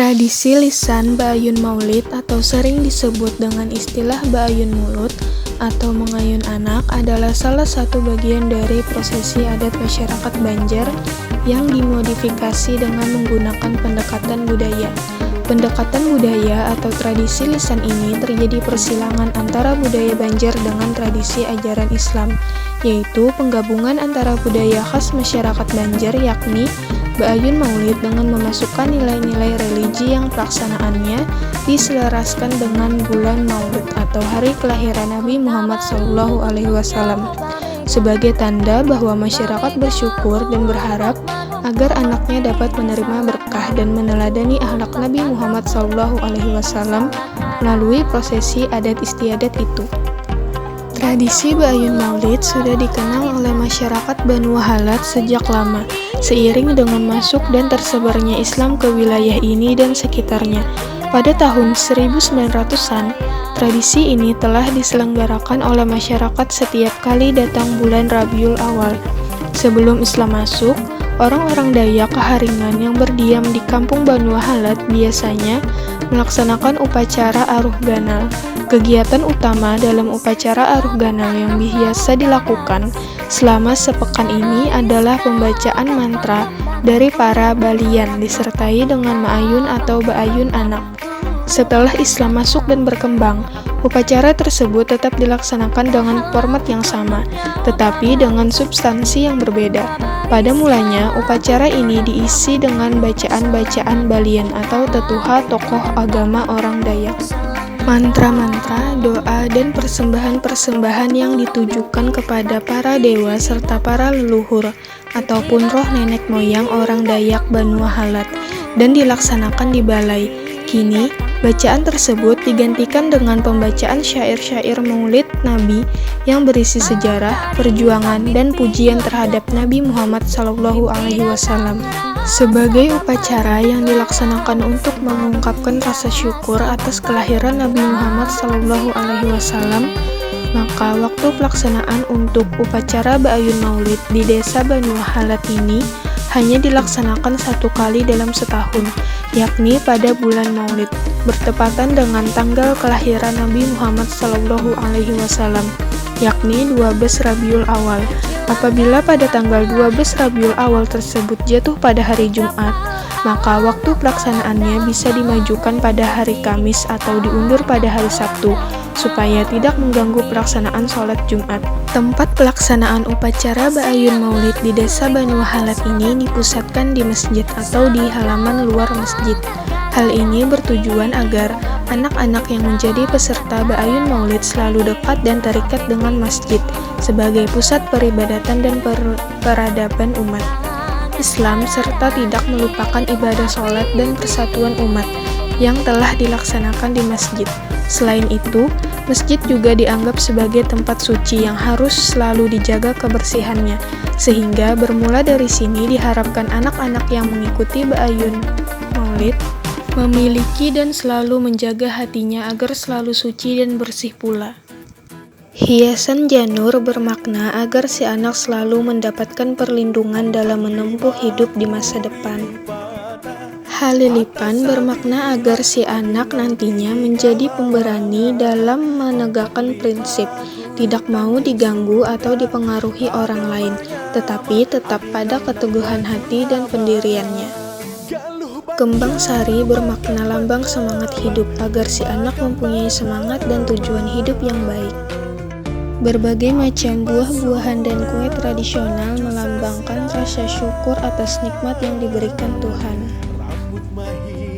Tradisi lisan Ba'ayun Maulid atau sering disebut dengan istilah Ba'ayun Mulut atau mengayun anak adalah salah satu bagian dari prosesi adat masyarakat Banjar yang dimodifikasi dengan menggunakan pendekatan budaya. Pendekatan budaya atau tradisi lisan ini terjadi persilangan antara budaya Banjar dengan tradisi ajaran Islam, yaitu penggabungan antara budaya khas masyarakat Banjar yakni Ba'ayun Maulid dengan memasukkan nilai-nilai religi yang pelaksanaannya diselaraskan dengan bulan Maulid atau hari kelahiran Nabi Muhammad SAW sebagai tanda bahwa masyarakat bersyukur dan berharap agar anaknya dapat menerima berkah dan meneladani akhlak Nabi Muhammad SAW melalui prosesi adat istiadat itu. Tradisi Ba'ayun Maulid sudah dikenal oleh masyarakat Banu Wahalat sejak lama, seiring dengan masuk dan tersebarnya Islam ke wilayah ini dan sekitarnya. Pada tahun 1900-an, tradisi ini telah diselenggarakan oleh masyarakat setiap kali datang bulan Rabiul Awal. Sebelum Islam masuk, orang-orang Dayak Keharingan yang berdiam di kampung Banu Wahalat biasanya melaksanakan upacara Aruh Ganal. Kegiatan utama dalam upacara Aruh Ganal yang biasa dilakukan selama sepekan ini adalah pembacaan mantra dari para balian disertai dengan ma'ayun atau ba'ayun anak. Setelah Islam masuk dan berkembang, upacara tersebut tetap dilaksanakan dengan format yang sama, tetapi dengan substansi yang berbeda. Pada mulanya, upacara ini diisi dengan bacaan-bacaan balian atau tetuha tokoh agama orang Dayak. Mantra-mantra, doa, dan persembahan-persembahan yang ditujukan kepada para dewa serta para leluhur ataupun roh nenek moyang orang Dayak Banu Wahalat dan dilaksanakan di balai. Kini, bacaan tersebut digantikan dengan pembacaan syair-syair Maulid Nabi yang berisi sejarah, perjuangan, dan pujian terhadap Nabi Muhammad SAW. Sebagai upacara yang dilaksanakan untuk mengungkapkan rasa syukur atas kelahiran Nabi Muhammad SAW, maka waktu pelaksanaan untuk upacara Ba'ayun Maulid di desa Banu Wahalat ini hanya dilaksanakan satu kali dalam setahun, yakni pada bulan Maulid, bertepatan dengan tanggal kelahiran Nabi Muhammad SAW, yakni 12 Rabiul Awal. Apabila pada tanggal 12 Rabiul Awal tersebut jatuh pada hari Jumat, maka waktu pelaksanaannya bisa dimajukan pada hari Kamis atau diundur pada hari Sabtu, supaya tidak mengganggu pelaksanaan sholat Jumat. Tempat pelaksanaan upacara Ba'ayun Maulid di desa Banu Wahalat ini dipusatkan di masjid atau di halaman luar masjid. Hal ini bertujuan agar anak-anak yang menjadi peserta Ba'ayun Maulid selalu dekat dan terikat dengan masjid sebagai pusat peribadatan dan peradaban umat Islam serta tidak melupakan ibadah sholat dan persatuan umat yang telah dilaksanakan di masjid. Selain itu, masjid juga dianggap sebagai tempat suci yang harus selalu dijaga kebersihannya, sehingga bermula dari sini diharapkan anak-anak yang mengikuti Ba'ayun Maulid memiliki dan selalu menjaga hatinya agar selalu suci dan bersih pula. Hiasan janur bermakna agar si anak selalu mendapatkan perlindungan dalam menempuh hidup di masa depan. Halilipan bermakna agar si anak nantinya menjadi pemberani dalam menegakkan prinsip, tidak mau diganggu atau dipengaruhi orang lain, tetapi tetap pada keteguhan hati dan pendiriannya. Kembang sari bermakna lambang semangat hidup agar si anak mempunyai semangat dan tujuan hidup yang baik. Berbagai macam buah-buahan dan kue tradisional melambangkan rasa syukur atas nikmat yang diberikan Tuhan.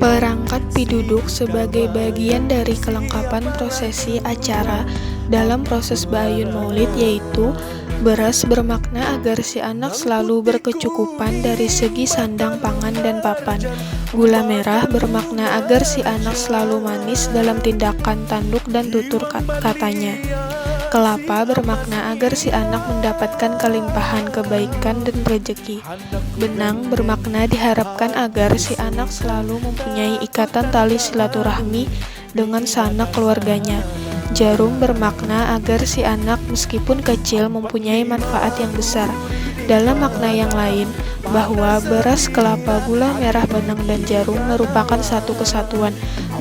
Perangkat piduduk sebagai bagian dari kelengkapan prosesi acara dalam proses Ba'ayun Maulid yaitu beras bermakna agar si anak selalu berkecukupan dari segi sandang pangan dan papan. Gula merah bermakna agar si anak selalu manis dalam tindakan tanduk dan tutur katanya. Kelapa bermakna agar si anak mendapatkan kelimpahan kebaikan dan rezeki. Benang bermakna diharapkan agar si anak selalu mempunyai ikatan tali silaturahmi dengan sanak keluarganya. Jarum bermakna agar si anak meskipun kecil mempunyai manfaat yang besar. Dalam makna yang lain, bahwa beras, kelapa, gula merah, benang, dan jarum merupakan satu kesatuan.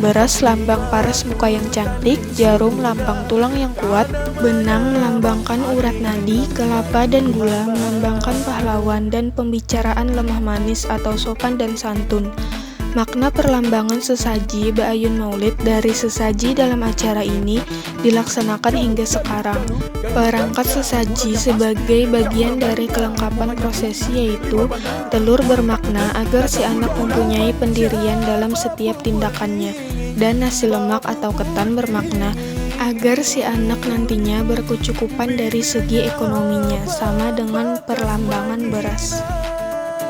Beras lambang paras muka yang cantik, jarum lambang tulang yang kuat, benang melambangkan urat nadi, kelapa dan gula melambangkan pahlawan dan pembicaraan lemah manis atau sopan dan santun. Makna perlambangan sesaji Ba'ayun Maulid dari sesaji dalam acara ini dilaksanakan hingga sekarang. Perangkat sesaji sebagai bagian dari kelengkapan prosesi yaitu telur bermakna agar si anak mempunyai pendirian dalam setiap tindakannya, dan nasi lemak atau ketan bermakna agar si anak nantinya berkecukupan dari segi ekonominya, sama dengan perlambangan beras.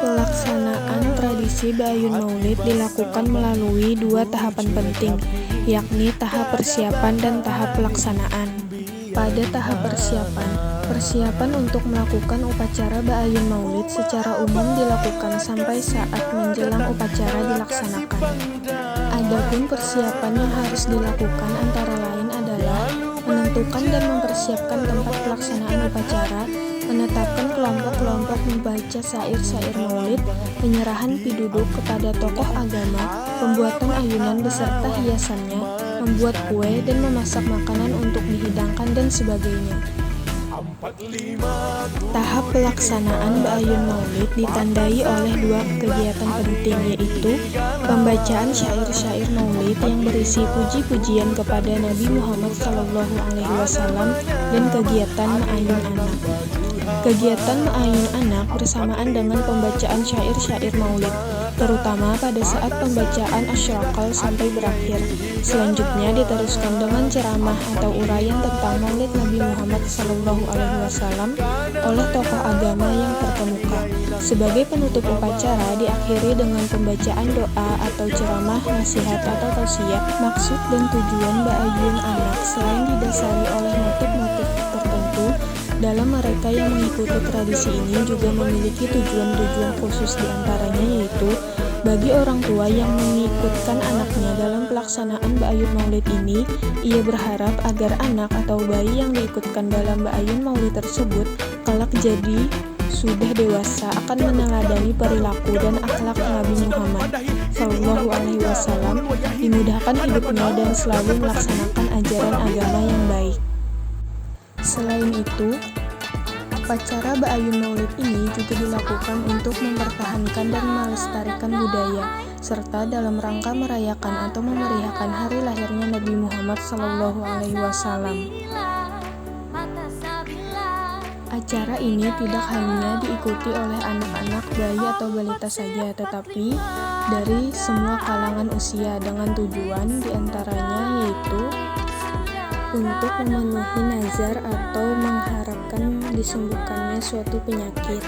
Pelaksanaan tradisi Ba'ayun Maulid dilakukan melalui dua tahapan penting, yakni tahap persiapan dan tahap pelaksanaan. Pada tahap persiapan untuk melakukan upacara Ba'ayun Maulid secara umum dilakukan sampai saat menjelang upacara dilaksanakan. Adapun persiapan yang harus dilakukan antara lain adalah menentukan dan mempersiapkan tempat pelaksanaan upacara, menetapkan kelompok-kelompok membaca syair-syair maulid, penyerahan piduduk kepada tokoh agama, pembuatan ayunan beserta hiasannya, membuat kue dan memasak makanan untuk dihidangkan dan sebagainya. Tahap pelaksanaan Ba'ayun Maulid ditandai oleh dua kegiatan penting, yaitu pembacaan syair-syair maulid yang berisi puji-pujian kepada Nabi Muhammad SAW dan kegiatan ma'ayun anak. Kegiatan ma'ayun anak bersamaan dengan pembacaan syair-syair maulid, terutama pada saat pembacaan asyrakal sampai berakhir. Selanjutnya diteruskan dengan ceramah atau uraian tentang maulid Nabi Muhammad SAW oleh tokoh agama yang terkemuka. Sebagai penutup upacara diakhiri dengan pembacaan doa atau ceramah, nasihat atau tausiah. Maksud dan tujuan Ba'ayun anak selain didasari oleh motif-motif tertentu, dalam mereka yang mengikuti tradisi ini juga memiliki tujuan-tujuan khusus, diantaranya yaitu bagi orang tua yang mengikutkan anaknya dalam pelaksanaan Ba'ayun Maulid ini, ia berharap agar anak atau bayi yang diikutkan dalam Ba'ayun Maulid tersebut kelak jadi sudah dewasa akan meneladani perilaku dan akhlak Nabi Muhammad SAW, dimudahkan hidupnya dan selalu melaksanakan ajaran agama yang baik. Selain itu, upacara Ba'ayun Maulid ini juga dilakukan untuk mempertahankan dan melestarikan budaya, serta dalam rangka merayakan atau memeriahkan hari lahirnya Nabi Muhammad SAW. Acara ini tidak hanya diikuti oleh anak-anak, bayi atau balita saja, tetapi dari semua kalangan usia dengan tujuan diantaranya yaitu untuk memenuhi nazar atau mengharapkan disembuhkannya suatu penyakit.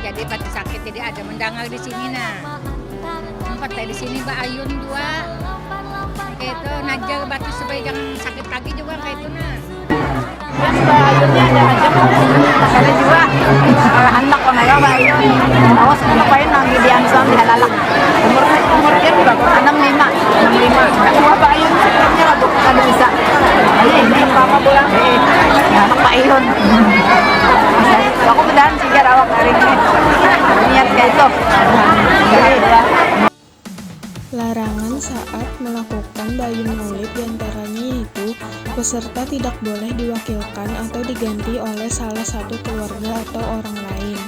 Jadi batu sakit jadi ada mendangal di sini nah. Empat di sini Ba'ayun dua. Itu najar batu supaya jangan sakit lagi juga kayak itu nah. Ba'ayunnya ada aja ada juga anak orang Ba'ayun. Awas ngapain lagi di Anson di Halalak. Umurnya berapa? 65. Dua Ba'ayun sebelumnya ada bisa. Ini pertama pulang anak Ba'ayun. Aku bedahan sih awak hari ini. Niat kayak itu. Larangan saat melakukan Ba'ayun Maulid diantaranya yaitu peserta tidak boleh diwakilkan atau diganti oleh salah satu keluarga atau orang lain.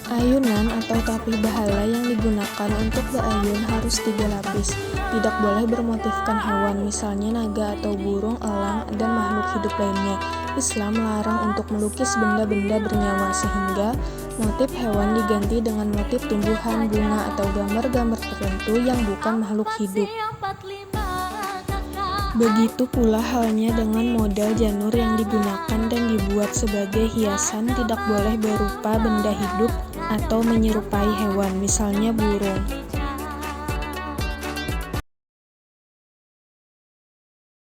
Ayunan atau tapih bahala yang digunakan untuk Ba'ayun harus 3 lapis. Tidak boleh bermotifkan hewan, misalnya naga atau burung, elang, dan makhluk hidup lainnya. Islam melarang untuk melukis benda-benda bernyawa, sehingga motif hewan diganti dengan motif tumbuhan, bunga, atau gambar-gambar tertentu yang bukan makhluk hidup. Begitu pula halnya dengan model janur yang digunakan dan dibuat sebagai hiasan tidak boleh berupa benda hidup atau menyerupai hewan, misalnya burung.